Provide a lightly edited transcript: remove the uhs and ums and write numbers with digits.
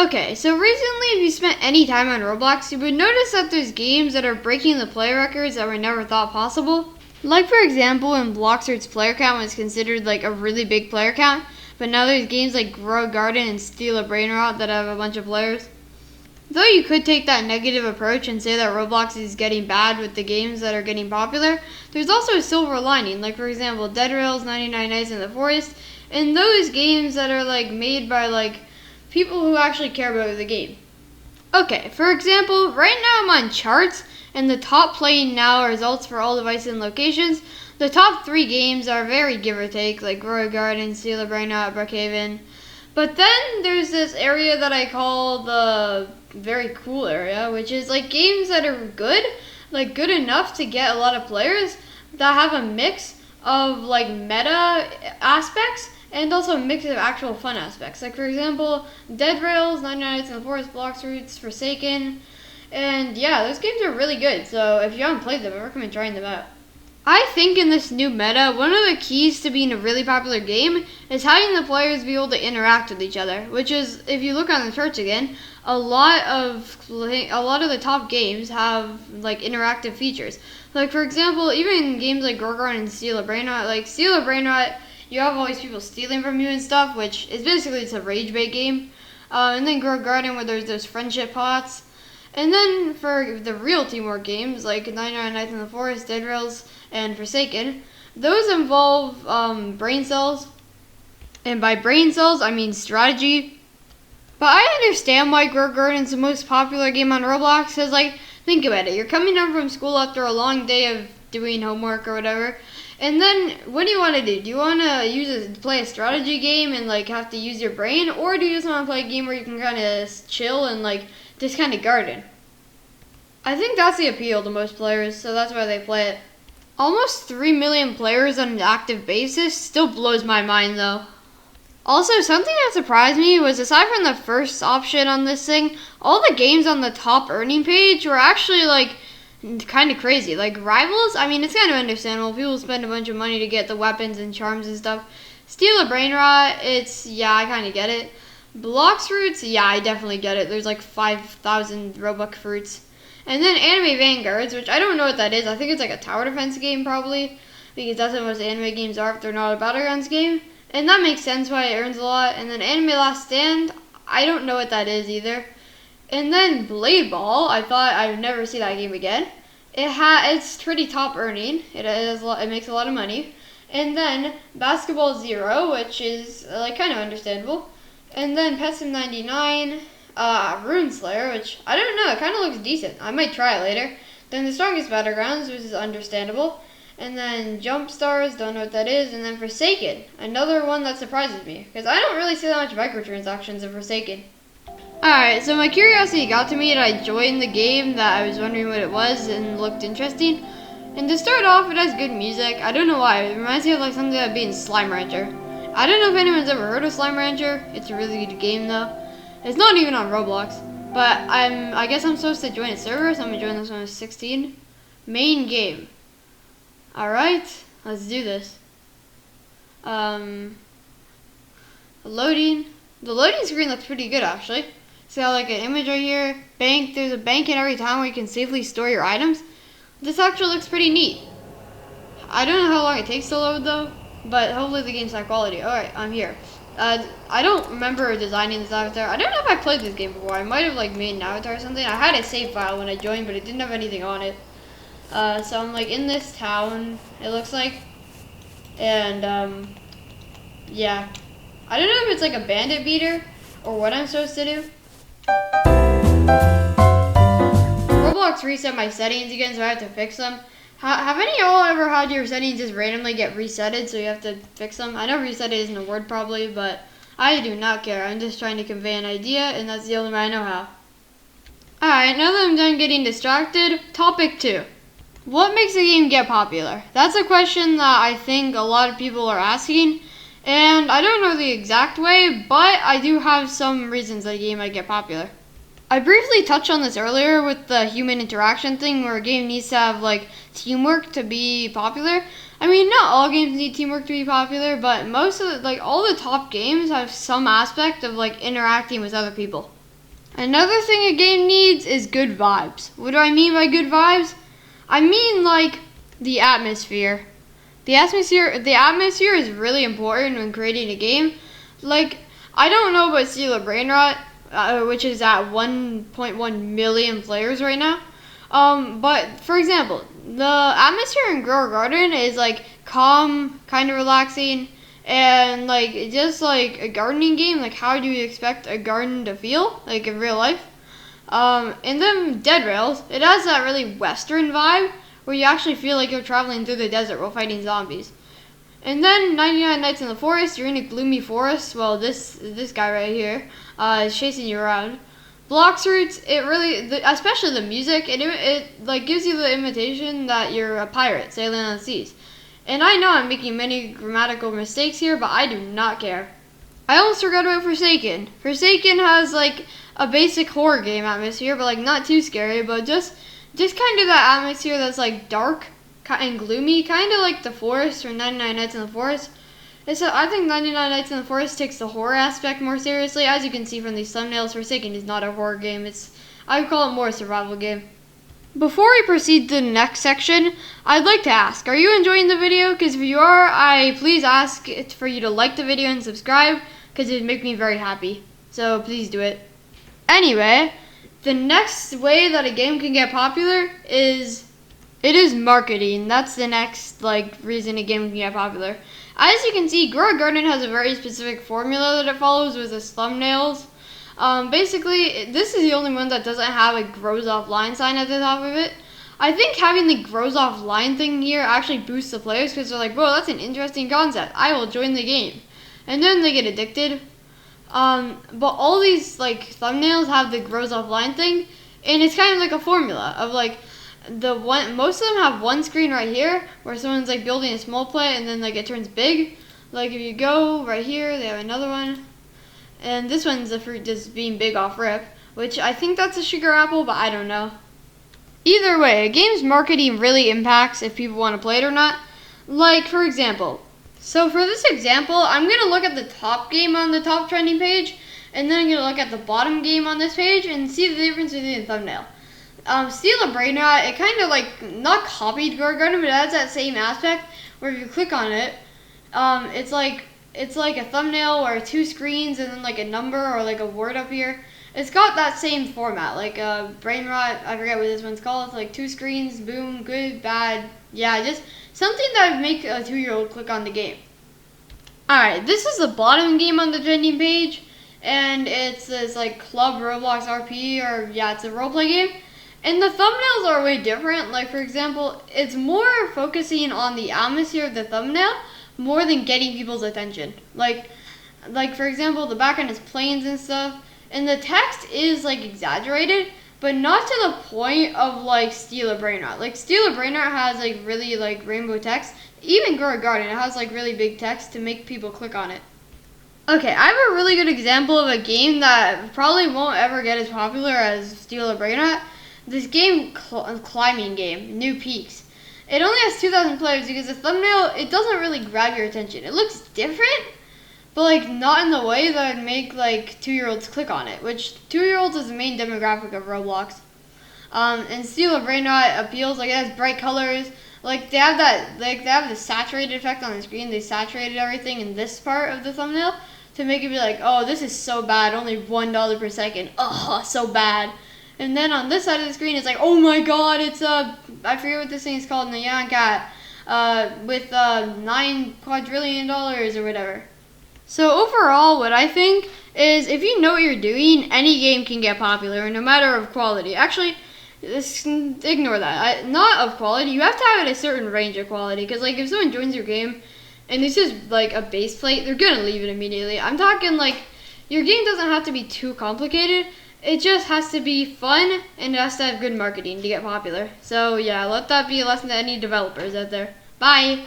Okay, so recently if you spent any time on Roblox, you would notice that there's games that are breaking the player records that were never thought possible. Like for example, when Bloxert's player count was considered like a really big player count, but now there's games like Grow a Garden and Steal a Brainrot that have a bunch of players. Though you could take that negative approach and say that Roblox is getting bad with the games that are getting popular, there's also a silver lining, like for example Dead Rails, 99 Nights in the Forest, and those games that are like made by like people who actually care about the game. Okay, for example, right now I'm on charts, and the top playing now results for all devices and locations. The top 3 games are very give or take, like Grow a Garden, Steal a Brainrot, Brookhaven. But then there's this area that I call the very cool area, which is like games that are good, like good enough to get a lot of players, that have a mix of like meta aspects and also a mix of actual fun aspects. Like for example, Dead Rails, 99 Nights in the Forest, Bloxert's, Forsaken, and yeah, those games are really good. So if you haven't played them, I recommend trying them out. I think in this new meta, one of the keys to being a really popular game is having the players be able to interact with each other, which is, if you look on the charts again, a lot of the top games have like interactive features. Like for example, even games like Grow a Garden and Steal a Brainrot, like Steal a Brainrot, you have all these people stealing from you and stuff, which is basically it's a rage bait game. And then Grow a Garden, where there's those friendship pots. And then for the real teamwork games, like 99 Nights in the Forest, Dead Rails, and Forsaken, those involve brain cells. And by brain cells, I mean strategy. But I understand why Grow a Garden is the most popular game on Roblox, because, like, think about it. You're coming home from school after a long day of doing homework or whatever. And then, what do you want to do? Do you want to play a strategy game and like have to use your brain, or do you just want to play a game where you can kind of chill and like just kind of garden? I think that's the appeal to most players, so that's why they play it. Almost 3 million players on an active basis still blows my mind though. Also, something that surprised me was, aside from the first option on this thing, all the games on the top earning page were actually like kind of crazy. Like Rivals, I mean, it's kind of understandable. People spend a bunch of money to get the weapons and charms and stuff. Steal a Brainrot, I kind of get it. Bloxert's, yeah, I definitely get it. There's like 5,000 Robux fruits. And then Anime Vanguards, which I don't know what that is. I think it's like a tower defense game probably, because that's what most anime games are if they're not a battlegrounds game. And that makes sense why it earns a lot. And then Anime Last Stand, I don't know what that is either. And then Blade Ball, I thought I would never see that game again. It's pretty top earning. It makes a lot of money. And then Basketball Zero, which is like kind of understandable. And then Pessim 99, Runeslayer, which I don't know, it kind of looks decent. I might try it later. Then The Strongest Battlegrounds, which is understandable. And then Jump Stars, don't know what that is. And then Forsaken, another one that surprises me, because I don't really see that much microtransactions in Forsaken. Alright, so my curiosity got to me and I joined the game that I was wondering what it was and looked interesting. And to start off, it has good music. I don't know why. It reminds me of like something that would be in Slime Rancher. I don't know if anyone's ever heard of Slime Rancher. It's a really good game though. It's not even on Roblox. But I guess I'm supposed to join a server, so I'm going to join this one with 16. Main game. Alright, let's do this. Loading. The loading screen looks pretty good actually. See how like an image right here, bank, there's a bank in every town where you can safely store your items. This actually looks pretty neat. I don't know how long it takes to load though, but hopefully the game's high quality. Alright, I'm here. I don't remember designing this avatar. I don't know if I played this game before. I might have like made an avatar or something. I had a save file when I joined, but it didn't have anything on it. So I'm like in this town, it looks like. And yeah. I don't know if it's like a bandit beater or what I'm supposed to do. Roblox reset my settings again, so I have to fix them. Have any of y'all ever had your settings just randomly get resetted, so you have to fix them? I know reset isn't a word probably, but I do not care. I'm just trying to convey an idea, and that's the only way I know how. Alright, now that I'm done getting distracted, topic 2. What makes a game get popular? That's a question that I think a lot of people are asking. And I don't know the exact way, but I do have some reasons that a game might get popular. I briefly touched on this earlier with the human interaction thing, where a game needs to have like teamwork to be popular. I mean, not all games need teamwork to be popular, but most of all the top games have some aspect of like interacting with other people. Another thing a game needs is good vibes. What do I mean by good vibes? I mean like the atmosphere. The atmosphere is really important when creating a game. Like, I don't know about Steal a Brain Rot, which is at 1.1 million players right now. But for example, the atmosphere in Grow a Garden is like calm, kind of relaxing, and like just like a gardening game. Like, how do you expect a garden to feel like in real life? And then Dead Rails, it has that really Western vibe where you actually feel like you're traveling through the desert while fighting zombies. And then 99 Nights in the Forest, you're in a gloomy forest. Well, this guy right here is chasing you around. Blox Roots, it really, especially the music, it like gives you the imitation that you're a pirate sailing on the seas. And I know I'm making many grammatical mistakes here, but I do not care. I almost forgot about Forsaken. Forsaken has like a basic horror game atmosphere, but like not too scary, but just kind of that atmosphere that's like dark and gloomy, kind of like the forest or 99 Nights in the Forest. And so I think 99 Nights in the Forest takes the horror aspect more seriously. As you can see from these thumbnails, Forsaken is not a horror game. I would call it more a survival game. Before we proceed to the next section, I'd like to ask, are you enjoying the video? Because if you are, I please ask for you to like the video and subscribe, because it would make me very happy. So please do it. Anyway, the next way that a game can get popular is marketing. That's the next reason a game can get popular. As you can see, Grow a Garden has a very specific formula that it follows with its thumbnails. Basically, this is the only one that doesn't have a grows offline sign at the top of it. I think having the grows offline thing here actually boosts the players because they're like, whoa, that's an interesting concept. I will join the game. And then they get addicted. But all these thumbnails have the grows offline thing, and it's kind of like a formula of most of them have one screen right here where someone's building a small plant and then it turns big. Like if you go right here, they have another one, and this one's the fruit just being big off rip, which I think that's a sugar apple, but I don't know. Either way, a game's marketing really impacts if people want to play it or not. Like for example, so for this example, I'm going to look at the top game on the top trending page, and then I'm going to look at the bottom game on this page and see the difference between the thumbnail. Steal a Brain Rot, it kind of not copied Grow a Garden, but it has that same aspect where if you click on it, it's like a thumbnail or two screens and then a number or a word up here. It's got that same format, Brain Rot, I forget what this one's called. It's two screens, boom, good, bad, yeah, just something that would make a 2-year-old click on the game. Alright, this is the bottom game on the trending page, and it's this Club Roblox RP, or yeah, it's a roleplay game. And the thumbnails are way different. Like for example, it's more focusing on the atmosphere of the thumbnail more than getting people's attention. Like for example, the background is planes and stuff, and the text is exaggerated, but not to the point of Steal a Brain Rot. Steal a Brain Rot has really rainbow text. Even Grow a Garden, it has really big text to make people click on it. Okay, I have a really good example of a game that probably won't ever get as popular as Steal a Brain Rot. This game, climbing game, New Peaks. It only has 2,000 players because the thumbnail, it doesn't really grab your attention. It looks different, but not in the way that would make 2-year-olds click on it, which 2-year-olds is the main demographic of Roblox. And Steal a Brain Rot appeals, it has bright colors. They have that, they have the saturated effect on the screen. They saturated everything in this part of the thumbnail to make it be oh, this is so bad, only $1 per second. Oh, so bad. And then on this side of the screen, it's oh my god, it's I forget what this thing is called, Nyan Cat, with $9 quadrillion or whatever. So overall, what I think is if you know what you're doing, any game can get popular, no matter of quality. Actually, ignore that. Not of quality. You have to have it a certain range of quality, because if someone joins your game and this is a base plate, they're gonna leave it immediately. I'm talking your game doesn't have to be too complicated. It just has to be fun, and it has to have good marketing to get popular. So yeah, let that be a lesson to any developers out there. Bye!